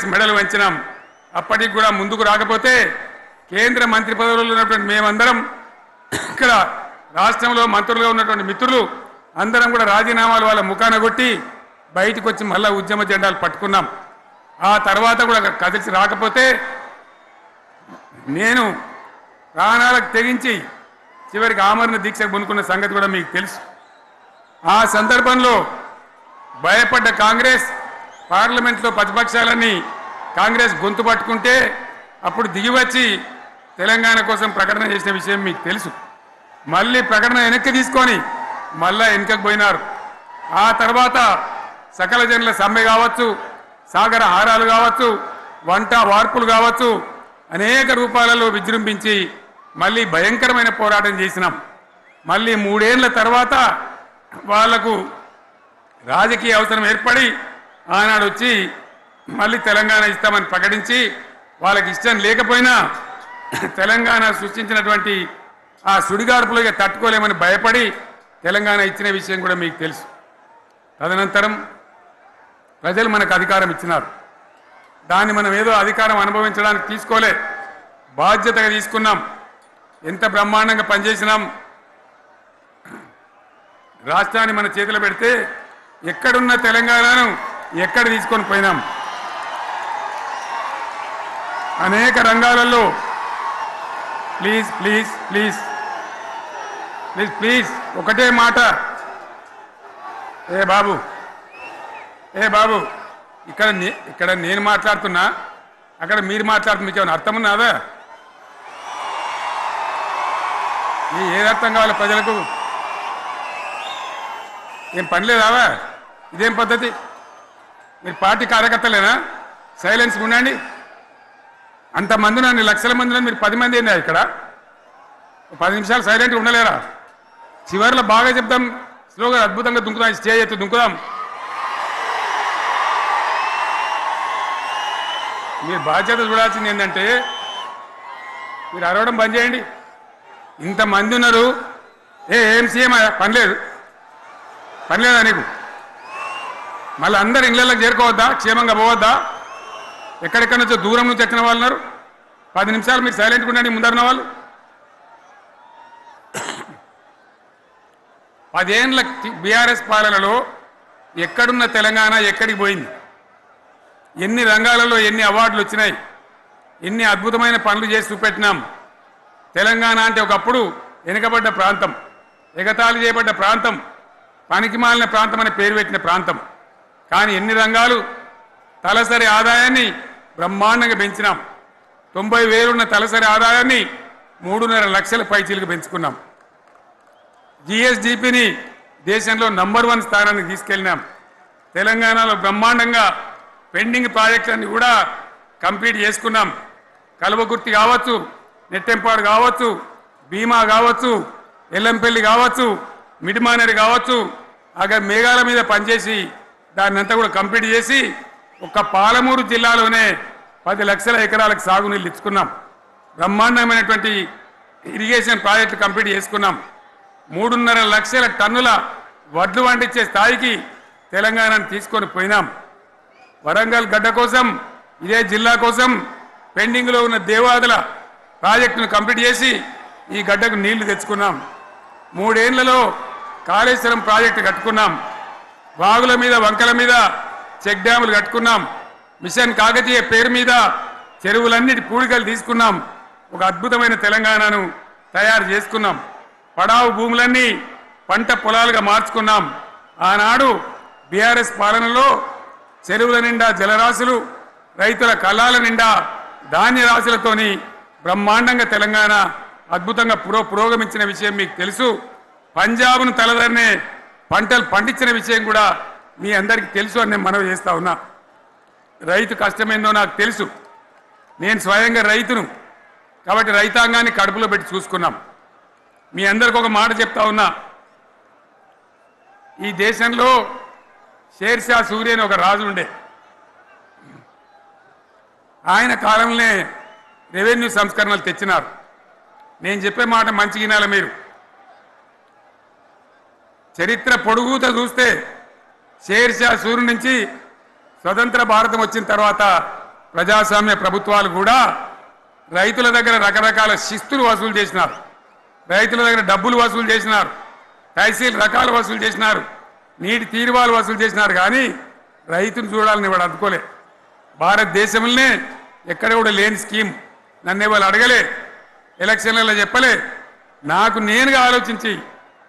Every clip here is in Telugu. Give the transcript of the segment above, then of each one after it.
కాంగ్రెస్ మెడలు వంచినాం. అప్పటికి కూడా ముందుకు రాకపోతే కేంద్ర మంత్రి పదవుల్లో ఉన్నటువంటి మేమందరం ఇక్కడ రాష్ట్రంలో మంత్రులుగా ఉన్నటువంటి మిత్రులు అందరం కూడా రాజీనామాలు వాళ్ళ ముఖాన కొట్టి బయటకు వచ్చి మళ్ళా ఉద్యమ జెండాలు పట్టుకున్నాం. ఆ తర్వాత కూడా కదిలిసి రాకపోతే నేను ప్రాణాలకు తెగించి చివరికి ఆమరణ దీక్షకు పొందుకున్న సంగతి కూడా మీకు తెలుసు. ఆ సందర్భంలో భయపడ్డ కాంగ్రెస్ పార్లమెంట్లో ప్రతిపక్షాలన్నీ కాంగ్రెస్ గొంతు పట్టుకుంటే అప్పుడు దిగివచ్చి తెలంగాణ కోసం ప్రకటన చేసిన విషయం మీకు తెలుసు. మళ్ళీ ప్రకటన వెనక్కి తీసుకొని మళ్ళా వెనుకకు పోయినారు. ఆ తర్వాత సకల జనుల సమ్మె కావచ్చు, సాగర హారాలు కావచ్చు, వంట వార్పులు కావచ్చు, అనేక రూపాలలో విజృంభించి మళ్ళీ భయంకరమైన పోరాటం చేసినాం. మళ్ళీ 3 ఏళ్ల తర్వాత వాళ్లకు రాజకీయ అవసరం ఏర్పడి ఆనాడు వచ్చి మళ్ళీ తెలంగాణ ఇస్తామని ప్రకటించి వాళ్ళకి ఇష్టం లేకపోయినా తెలంగాణ సృష్టించినటువంటి ఆ సుడిగాడుపులుగా తట్టుకోలేమని భయపడి తెలంగాణ ఇచ్చిన విషయం కూడా మీకు తెలుసు. తదనంతరం ప్రజలు మనకు అధికారం ఇచ్చినారు. దాన్ని మనం ఏదో అధికారం అనుభవించడానికి తీసుకోలే, బాధ్యతగా తీసుకున్నాం. ఎంత బ్రహ్మాండంగా పనిచేసినాం. రాష్ట్రాన్ని మన చేతిలో పెడితే ఎక్కడున్న తెలంగాణను ఎక్కడ తీసుకొని పోయినాం. అనేక రంగాలలో please please please please please ఒకటే మాట, ఏ బాబు ఇక్కడ నేను మాట్లాడుతున్నా, అక్కడ మీరు మాట్లాడుతున్నా, మీకు ఏమైనా అర్థం ఉన్నదా? ఏది అర్థం కావాలి ప్రజలకు? ఏం పని లేదావా? ఇదేం పద్ధతి? మీరు పార్టీ కార్యకర్తలేనా? సైలెన్స్ ఉండండి. అంతమంది అన్ని లక్షల మంది మీరు 10 మంది ఏందా ఇక్కడ? 10 నిమిషాలు సైలెంట్గా ఉండలేరా? చివరిలో బాగా చెప్తాం, స్లోగా అద్భుతంగా దుంకుదాం, స్టేజ్ ఎత్తు దుంకుదాం. మీరు బాధ్యత చూడాల్సింది ఏంటంటే మీరు అరవడం బంద్ చేయండి. ఇంతమంది ఉన్నారు, ఏం సీఎం పని లేదా నీకు? మళ్ళీ అందరు ఇళ్ళకి చేరుకోవద్దా? క్షేమంగా పోవద్దా? ఎక్కడెక్కడి నుంచో దూరం నుంచి ఎక్కిన వాళ్ళు ఉన్నారు. 10 నిమిషాలు మీరు సైలెంట్గా ఉండండి. ముందరున్న వాళ్ళు 10 ఏళ్ళ బీఆర్ఎస్ పాలనలో ఎక్కడున్న తెలంగాణ ఎక్కడికి పోయింది? ఎన్ని రంగాలలో ఎన్ని అవార్డులు వచ్చినాయి? ఎన్ని అద్భుతమైన పనులు చేసి చూపెట్టినాం. తెలంగాణ అంటే ఒకప్పుడు వెనుకబడ్డ ప్రాంతం, ఎగతాళి చేయబడ్డ ప్రాంతం, పనికిమాలిన ప్రాంతం అనే పేరు పెట్టిన ప్రాంతం. కానీ ఎన్ని రంగాలు, తలసరి ఆదాయాన్ని బ్రహ్మాండంగా పెంచినాం. 90,000 ఉన్న తలసరి ఆదాయాన్ని 3.5 లక్షల పైచీలకు పెంచుకున్నాం. జిఎస్డిపిని దేశంలో నంబర్ 1 స్థానానికి తీసుకెళ్ళినాం. తెలంగాణలో బ్రహ్మాండంగా పెండింగ్ ప్రాజెక్టులన్నీ కూడా కంప్లీట్ చేసుకున్నాం. కల్వకుర్తి కావచ్చు, నెట్టెంపాడు కావచ్చు, భీమా కావచ్చు, ఎల్లంపల్లి కావచ్చు, మిడిమానేరు కావచ్చు, అక్కడ మేఘాల మీద పనిచేసి దాన్ని అంతా కూడా కంప్లీట్ చేసి ఒక్క పాలమూరు జిల్లాలోనే 10 లక్షల ఎకరాలకు సాగునీళ్ళు ఇచ్చుకున్నాం. బ్రహ్మాండమైనటువంటి ఇరిగేషన్ ప్రాజెక్టు కంప్లీట్ చేసుకున్నాం. 3.5 లక్షల టన్నుల వడ్లు పండించే స్థాయికి తెలంగాణను తీసుకొని పోయినాం. వరంగల్ గడ్డ కోసం, ఇదే జిల్లా కోసం పెండింగ్లో ఉన్న దేవాదుల ప్రాజెక్టును కంప్లీట్ చేసి ఈ గడ్డకు నీళ్లు తెచ్చుకున్నాం. 3 ఏళ్లలో కాళేశ్వరం ప్రాజెక్టు కట్టుకున్నాం. వాగుల మీద, వంకల మీద చెక్ డ్యాములు కట్టుకున్నాం. మిషన్ కాకతీయ పేరు మీద చెరువులన్నిటి పూడికలు తీసుకున్నాం. ఒక అద్భుతమైన తెలంగాణను తయారు చేసుకున్నాం. పడావు భూములన్నీ పంట పొలాలుగా మార్చుకున్నాం. ఆనాడు బీఆర్ఎస్ పాలనలో చెరువుల నిండా జలరాశులు, రైతుల కళ్ళాల నిండా ధాన్య రాశులతోని బ్రహ్మాండంగా తెలంగాణ అద్భుతంగా పురోగమించిన విషయం మీకు తెలుసు. పంజాబ్ను తలదన్నే పంటలు పండించిన విషయం కూడా మీ అందరికీ తెలుసు అని నేను మనవి చేస్తా ఉన్నా. రైతు కష్టమేందో నాకు తెలుసు. నేను స్వయంగా రైతును కాబట్టి రైతాంగాన్ని కడుపులో పెట్టి చూసుకున్నాం. మీ అందరికి ఒక మాట చెప్తా ఉన్నా, ఈ దేశంలో షేర్షా సూరి అని ఒక రాజు ఉండే. ఆయన కాలంలోనే రెవెన్యూ సంస్కరణలు తెచ్చినారు. నేను చెప్పే మాట మంచి వినాలి మీరు. చరిత్ర పొడుగుతో చూస్తే షేర్షా సూరి నుంచి స్వతంత్ర భారతం వచ్చిన తర్వాత ప్రజాస్వామ్య ప్రభుత్వాలు కూడా రైతుల దగ్గర రకరకాల శిస్తులు వసూలు చేసినారు, రైతుల దగ్గర డబ్బులు వసూలు చేసినారు, తహసీల్ రకాలు వసూలు చేసినారు, నీటి తీరువాలు వసూలు చేసినారు. కానీ రైతును చూడాలని వాడు అందుకోలే. భారతదేశంలోనే ఎక్కడ కూడా లేని స్కీమ్ నన్ను వాళ్ళు అడగలే, ఎలక్షన్లలో చెప్పలే. నాకు నేనుగా ఆలోచించి,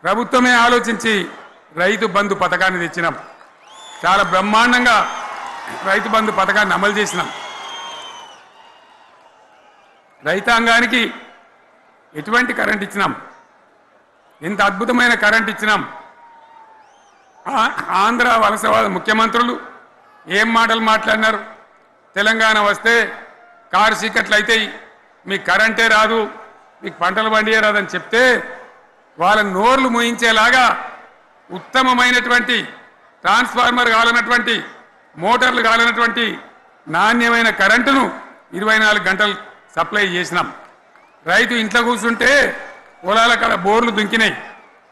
ప్రభుత్వమే ఆలోచించి రైతు బంధు పథకాన్ని తెచ్చినాం. చాలా బ్రహ్మాండంగా రైతు బంధు పథకాన్ని అమలు చేసినాం. రైతాంగానికి ఎటువంటి కరెంట్ ఇచ్చినాం, ఎంత అద్భుతమైన కరెంట్ ఇచ్చినాం. ఆంధ్ర వలసవాద ముఖ్యమంత్రులు ఏం మాటలు మాట్లాడినారు. తెలంగాణ వస్తే కారు చీకట్లు అవుతాయి, మీకు కరెంటే రాదు, మీకు పంటలు పండియే రాదని చెప్తే వాళ్ళ నోర్లు మోయించేలాగా ఉత్తమమైనటువంటి ట్రాన్స్ఫార్మర్ కావాలన్నటువంటి మోటార్లు కావాలన్నటువంటి నాణ్యమైన కరెంటును 24 గంటలు సప్లై చేసినాం. రైతు ఇంట్లో కూర్చుంటే పొలాల కాడ బోర్లు దుంకినాయి,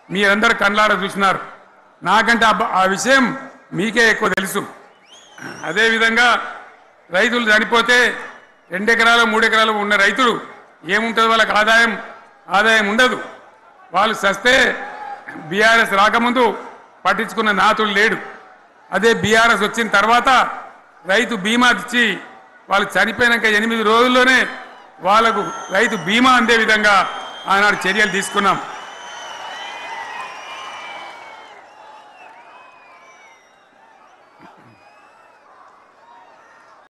మీరందరూ కళ్ళారా చూసినారు. నాకంటే ఆ విషయం మీకే ఎక్కువ తెలుసు. అదేవిధంగా రైతులు చనిపోతే 2 ఎకరాలు 3 ఎకరాలు ఉన్న రైతులు ఏముంటుంది, వాళ్ళకి ఆదాయం ఉండదు. వాళ్ళు సస్తే బీఆర్ఎస్ రాకముందు పట్టించుకున్న నాతుడు లేడు. అదే బీఆర్ఎస్ వచ్చిన తర్వాత రైతు బీమా ఇచ్చి వాళ్ళు చనిపోయినాక 8 రోజుల్లోనే వాళ్లకు రైతు బీమా అందే విధంగా ఆనాడు చర్యలు తీసుకున్నాం.